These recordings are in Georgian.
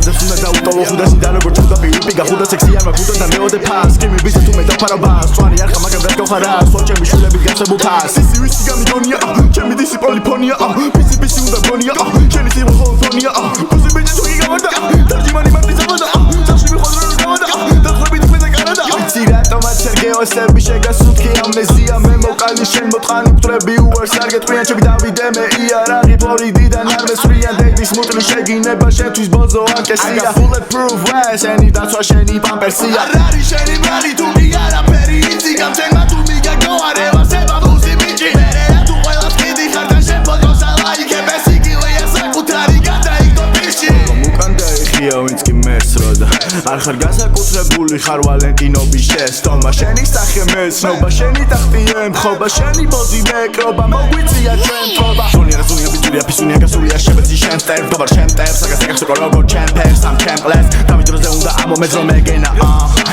ხაზებს უნდა დაუტოვო ხუდასი და როგორ ჩუდა პიუპი გახუდა სექსი არ მაქვს უდან და მეოდე ფას კიმი ბიზნეს თუ მე დაფარობა სვარი არ ხა მაგრამ რა გოხარა სოჭები შულები გასებულ ფას ისი ვისი გამიგონია ჩემი დისი პოლიფონია ბიზი უნდა გონია შენი სიმა ხოლონია ბიზი ბიჭი თუ იგავდა დაჟიმანი მარტიზავდა დაში მიხოდრა დავდა დახვებით მე და კარადა იცი რატომაც სერგეოსები შეგასუთქი ამნეზია მე მოკალი შენ მოთხანი მტრები უარს არ გეტყვიან ჩემი დავიდე მე იარაღი ფლორიდიდან არ მესვრიან დედის მუტლი შეგინება შენთვის ბოზო ანკესია bulletproof vest ენი დაცვა შენი პამპერსია არ არის შენი ბრალი თუ კი არაფერი იცი გამჩენმა თუ მიგაგო არევა სება ბლუზი ბიჭი მერე რა თუ ყველას კიდი ხარ და შენ ფოტოს ალაიქებ ეს იგივეა საკუთარი გადაიგდო პირში მუკანდა ეხია ვინც კი მესროდა არ ხარ განსაკუთრებული ხარ ვალენტინობის შეცდომა შენი სახე მეცნობა შენი ტახტი ემხობა შენი ბოზი მეკრობა მოგვიწია ჩვენ თობა სუნია ბიჭია ფისუნია გასულია შებეცი შენ სტერბ დაბარ შენ ტერს აგასაკებს როგორ ჩემპერს ამ ჩემპლეს დამიდროზე უნდა ამომეძო მეგენა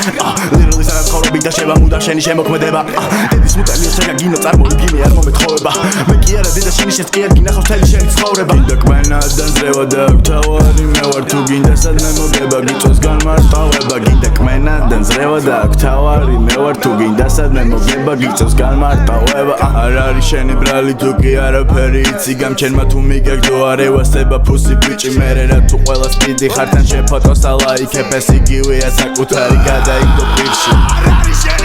literally სადაც ხორობი და შევამუდა შენი შემოქმედება დედის მუტელი შეგაგინო წარმოვიდგინე არ მომეთხოვება მე კი არა დედა შენი შენ კი არ გინახავს თელი შენი ცხოვრება გინდა კმენა დანძრევა და გვთავარი მე ვარ თუ გინდა სადმე მოგება გიწოს განმარტავება გინდა კმენა დანძრევა და გვთავარი მე ვარ თუ გინდა სადმე მოგება გიწოს განმარტავება არ არის შენი ბრალი თუ კი არაფერი იცი გამჩენმა თუ მიგაგდო არევასება ფუსი ბიჭი მერე რა თუ ყველას კიდი ხარ თან შენ ფოტოს ალაიქებ ეს იგივეა საკუთარი გადაიგდო პირში არ არის შენი